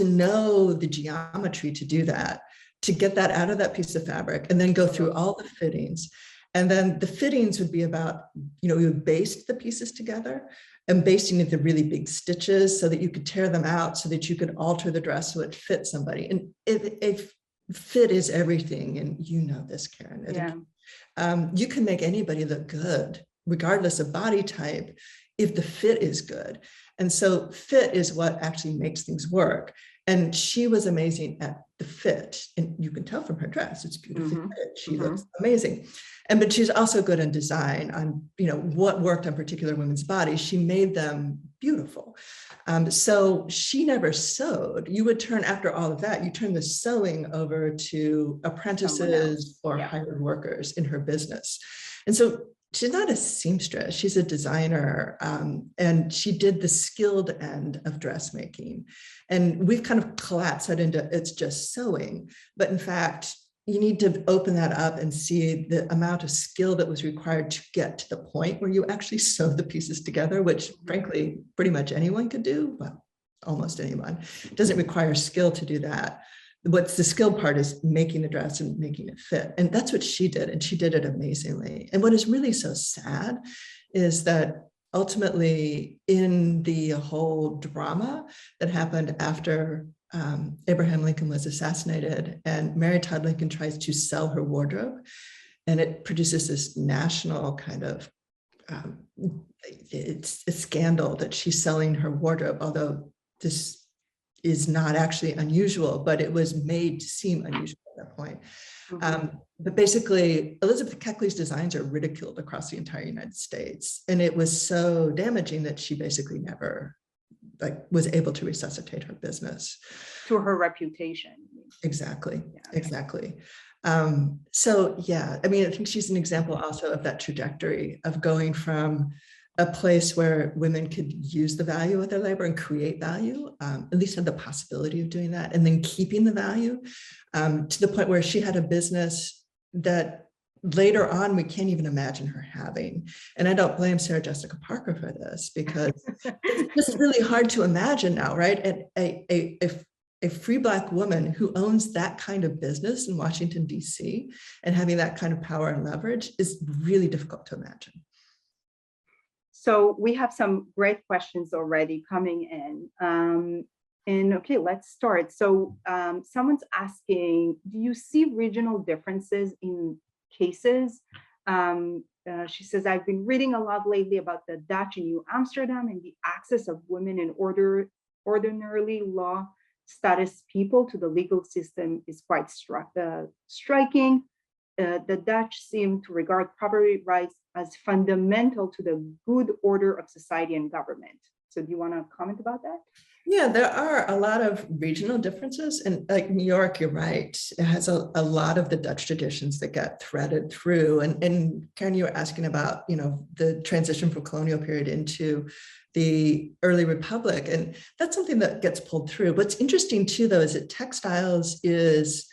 know the geometry to do that, to get that out of that piece of fabric, and then go through all the fittings. And then the fittings would be about, you would baste the pieces together, and basting at the really big stitches so that you could tear them out, so that you could alter the dress so it fits somebody. And if fit is everything, and you know this, Keren. Yeah. You can make anybody look good, regardless of body type, if the fit is good. And so fit is what actually makes things work. And she was amazing at the fit. And you can tell from her dress, it's beautifully fit. She looks amazing. But she's also good in design, on what worked on particular women's bodies. She made them beautiful. So she never sewed. You would turn, after all of that, you turn the sewing over to apprentices or hired workers in her business. And so she's not a seamstress, she's a designer, and she did the skilled end of dressmaking. And we've kind of collapsed that into it's just sewing. But in fact, you need to open that up and see the amount of skill that was required to get to the point where you actually sew the pieces together, which frankly, pretty much anyone could do. Well, almost anyone. It doesn't require skill to do that. What's the skill part is making the dress and making it fit. And that's what she did. And she did it amazingly. And what is really so sad is that ultimately, in the whole drama that happened after Abraham Lincoln was assassinated, and Mary Todd Lincoln tries to sell her wardrobe, and it produces this national kind of it's a scandal that she's selling her wardrobe, although this is not actually unusual, but it was made to seem unusual. that point. Mhm. But basically, Elizabeth Kepley's designs are ridiculed across the entire United States. And it was so damaging that she basically never was able to resuscitate her business. To her reputation. Exactly, Yeah. exactly. So yeah, I mean, I think she's an example also of that trajectory of going from a place where women could use the value of their labor and create value, at least have the possibility of doing that, and then keeping the value to the point where she had a business that later on we can't even imagine her having. And I don't blame Sarah Jessica Parker for this, because it's just really hard to imagine now, right? And a free Black woman who owns that kind of business in Washington, D.C., and having that kind of power and leverage is really difficult to imagine. So we have some great questions already coming in. And okay, let's start. So someone's asking, do you see regional differences in cases? She says, I've been reading a lot lately about the Dutch in New Amsterdam and the access of women in ordinarily law status people to the legal system is quite striking. The Dutch seem to regard property rights as fundamental to the good order of society and government. So do you want to comment about that? Yeah, there are a lot of regional differences. And like New York, you're right. It has a lot of the Dutch traditions that get threaded through. And Keren, you were asking about, the transition from colonial period into the early republic. And that's something that gets pulled through. What's interesting too, though, is that textiles is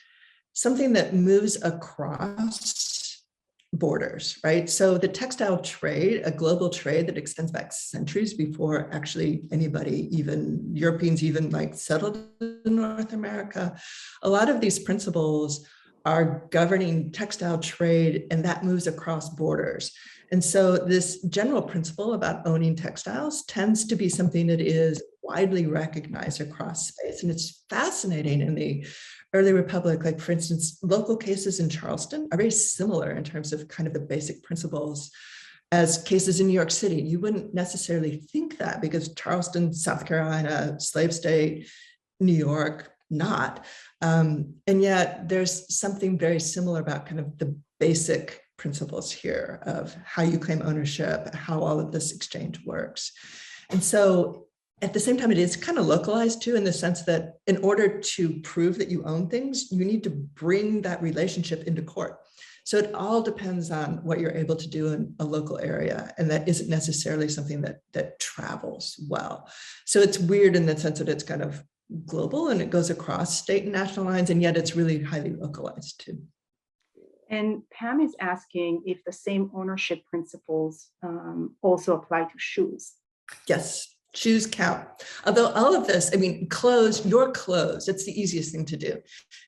something that moves across borders, right? So the textile trade, a global trade that extends back centuries before actually anybody, even Europeans, even settled in North America. A lot of these principles are governing textile trade, and that moves across borders. And so this general principle about owning textiles tends to be something that is widely recognized across space. And it's fascinating in the early republic, like for instance, local cases in Charleston are very similar in terms of kind of the basic principles as cases in New York City. You wouldn't necessarily think that, because Charleston, South Carolina, slave state, New York, not. And yet there's something very similar about kind of the basic principles here of how you claim ownership, how all of this exchange works. And so at the same time, it is kind of localized too, in the sense that in order to prove that you own things, you need to bring that relationship into court. So it all depends on what you're able to do in a local area. And that isn't necessarily something that travels well. So it's weird in the sense that it's kind of global and it goes across state and national lines, and yet it's really highly localized too. And Pam is asking if the same ownership principles also apply to shoes. Yes. Shoes count. Although all of this, I mean, clothes, your clothes, it's the easiest thing to do.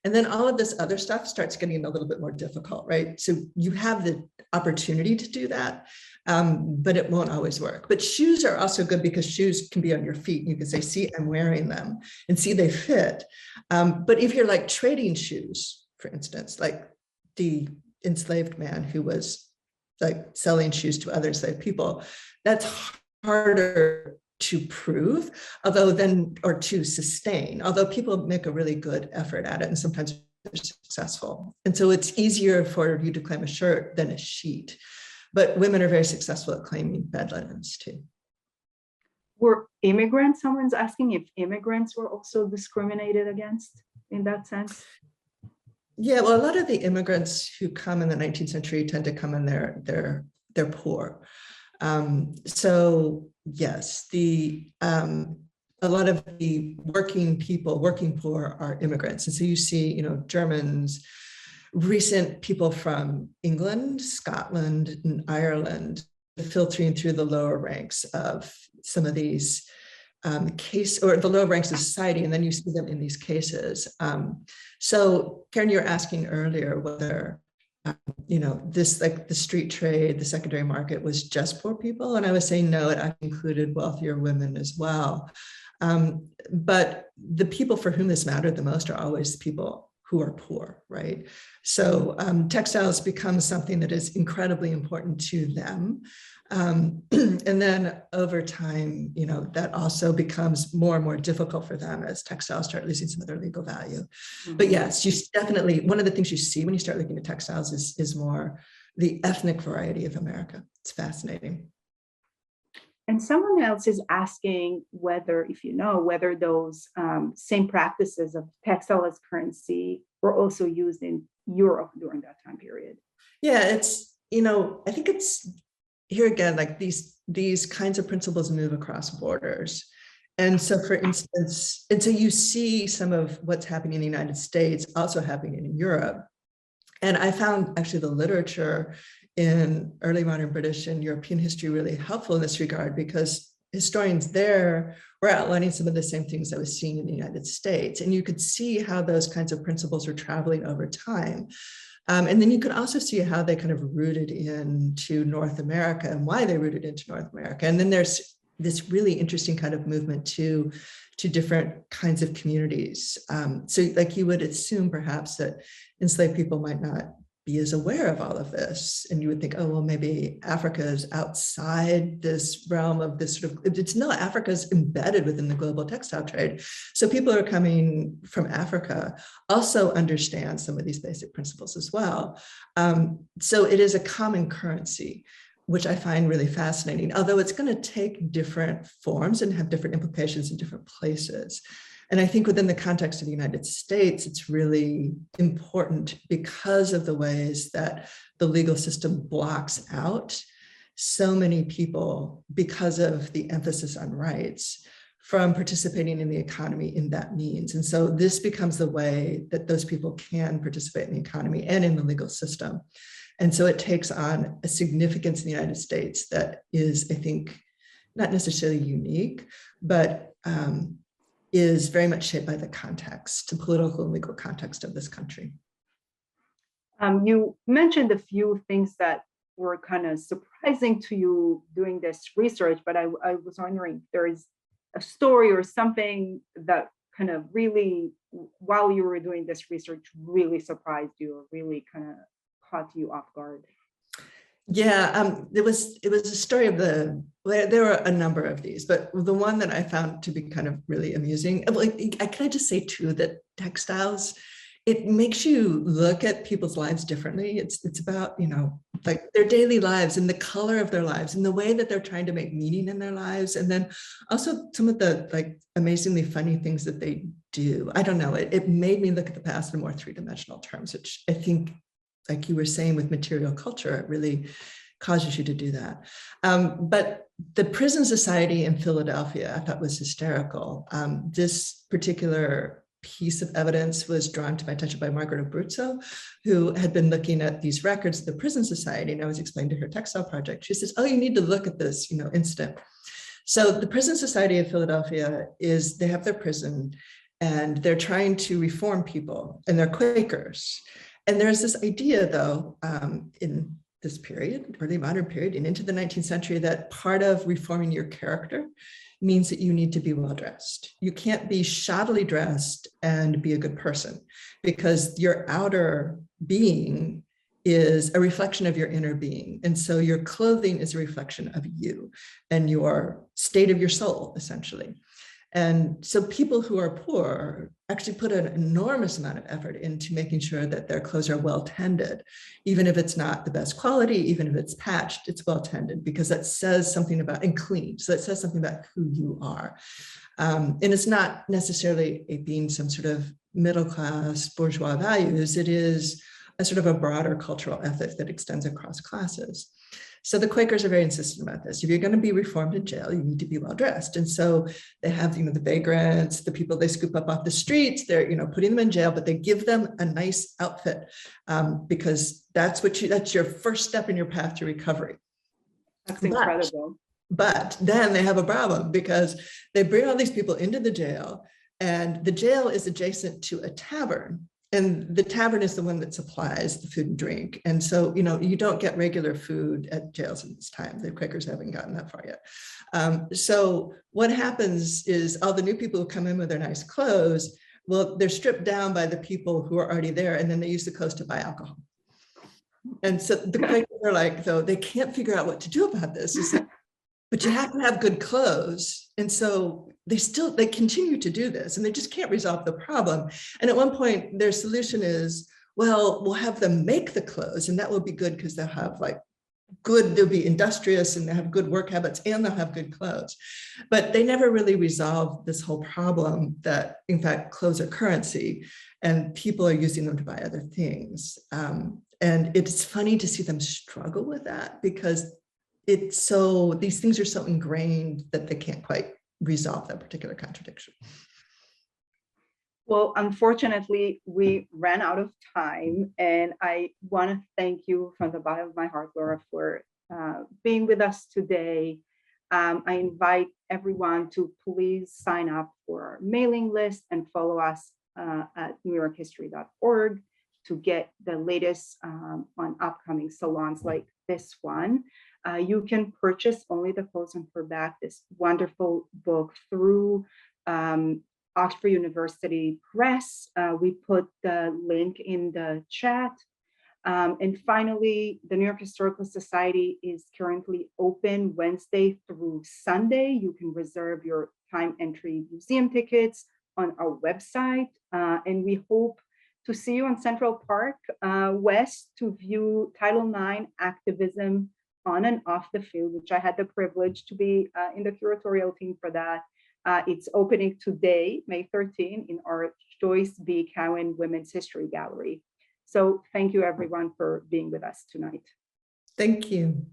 And then all of this other stuff starts getting a little bit more difficult, right? So you have the opportunity to do that, but it won't always work. But shoes are also good because shoes can be on your feet. You can say, see, I'm wearing them, and see, they fit. But if you're trading shoes, for instance, like the enslaved man who was selling shoes to other enslaved people, that's harder to prove, or to sustain, although people make a really good effort at it, and sometimes they're successful. And so it's easier for you to claim a shirt than a sheet, but women are very successful at claiming bed linens too. Were immigrants, someone's asking if immigrants were also discriminated against in that sense? Yeah, well, a lot of the immigrants who come in the 19th century tend to come in they're poor. So yes, a lot of the working poor are immigrants. And so you see, Germans, recent people from England, Scotland, and Ireland filtering through the lower ranks of some of these the lower ranks of society, and then you see them in these cases. So Keren, you were asking earlier whether this the street trade, the secondary market was just poor people. And I was saying, no, it actually included wealthier women as well. But the people for whom this mattered the most are always people who are poor, right? So textiles become something that is incredibly important to them. And then over time, that also becomes more and more difficult for them as textiles start losing some of their legal value. But yes, you definitely, one of the things you see when you start looking at textiles is more the ethnic variety of America. It's fascinating. And someone else is asking whether, if you know, whether those same practices of textile as currency were also used in Europe during that time period. Yeah, it's, I think it's here again, like these kinds of principles move across borders. And so for instance, and so you see some of what's happening in the United States also happening in Europe. And I found actually the literature in early modern British and European history really helpful in this regard, because historians there were outlining some of the same things I was seeing in the United States. And you could see how those kinds of principles are traveling over time. And then you could also see how they kind of rooted into North America and why they rooted into North America. And then there's this really interesting kind of movement to different kinds of communities. So like you would assume perhaps that enslaved people might not be as aware of all of this. And you would think, oh, well, maybe Africa is outside this realm of this sort of, it's no, Africa is embedded within the global textile trade. So people who are coming from Africa also understand some of these basic principles as well. So it is a common currency, which I find really fascinating, although it's going to take different forms and have different implications in different places. And I think within the context of the United States, it's really important because of the ways that the legal system blocks out so many people because of the emphasis on rights from participating in the economy in that means. And so this becomes the way that those people can participate in the economy and in the legal system. And so it takes on a significance in the United States that is, I think, not necessarily unique, but is very much shaped by the context, the political and legal context of this country. You mentioned a few things that were kind of surprising to you doing this research, but I was wondering if there is a story or something that kind of really, while you were doing this research, really surprised you or really kind of caught you off guard. Yeah, it was a story of there were a number of these, but the one that I found to be kind of really amusing, like, can I just say too, that textiles, it makes you look at people's lives differently. It's about, like their daily lives and the color of their lives and the way that they're trying to make meaning in their lives. And then also some of the like amazingly funny things that they do. I don't know, it made me look at the past in more three-dimensional terms, which I think, like you were saying with material culture, it really causes you to do that. But the prison society in Philadelphia, I thought was hysterical. This particular piece of evidence was drawn to my attention by Margaret Abruzzo, who had been looking at these records of the prison society, and I was explaining to her textile project. She says, oh, you need to look at this, incident. So the prison society of Philadelphia they have their prison and they're trying to reform people, and they're Quakers. And there's this idea, though, in this period, early modern period, and into the 19th century, that part of reforming your character means that you need to be well-dressed. You can't be shoddily dressed and be a good person, because your outer being is a reflection of your inner being. And so your clothing is a reflection of you and your state of your soul, essentially. And so people who are poor actually put an enormous amount of effort into making sure that their clothes are well tended, even if it's not the best quality, even if it's patched, it's well tended, because that says something about, and clean. So that says something about who you are. And it's not necessarily being some sort of middle-class bourgeois values. It is a sort of a broader cultural ethic that extends across classes. So the Quakers are very insistent about this. If you're going to be reformed in jail, you need to be well dressed. And so they have, the vagrants, the people they scoop up off the streets, they're, putting them in jail, but they give them a nice outfit because that's your first step in your path to recovery. That's incredible. But then they have a problem because they bring all these people into the jail, and the jail is adjacent to a tavern. And the tavern is the one that supplies the food and drink. And so, you don't get regular food at jails in this time. The Quakers haven't gotten that far yet. So what happens is all the new people who come in with their nice clothes, well, they're stripped down by the people who are already there, and then they use the clothes to buy alcohol. And so the Quakers are like, though, they can't figure out what to do about this. It's like, but you have to have good clothes. And so they continue to do this, and they just can't resolve the problem. And at one point, their solution is, well, we'll have them make the clothes, and that will be good because they'll have they'll be industrious and they have good work habits and they'll have good clothes. But they never really resolved this whole problem that, in fact, clothes are currency and people are using them to buy other things. And it's funny to see them struggle with that because these things are so ingrained that they can't quite resolve that particular contradiction. Well, unfortunately, we ran out of time, and I want to thank you from the bottom of my heart, Laura, for being with us today. I invite everyone to please sign up for our mailing list and follow us at newyorkhistory.org to get the latest on upcoming salons like this one. You can purchase only the Clothes and Paperback, this wonderful book, through Oxford University Press. We put the link in the chat. And finally, the New York Historical Society is currently open Wednesday through Sunday. You can reserve your time entry museum tickets on our website. And we hope to see you on Central Park West to view Title IX activism on and off the field, which I had the privilege to be in the curatorial team for that. It's opening today, May 13, in our Joyce B. Cowan Women's History Gallery. So thank you, everyone, for being with us tonight. Thank you.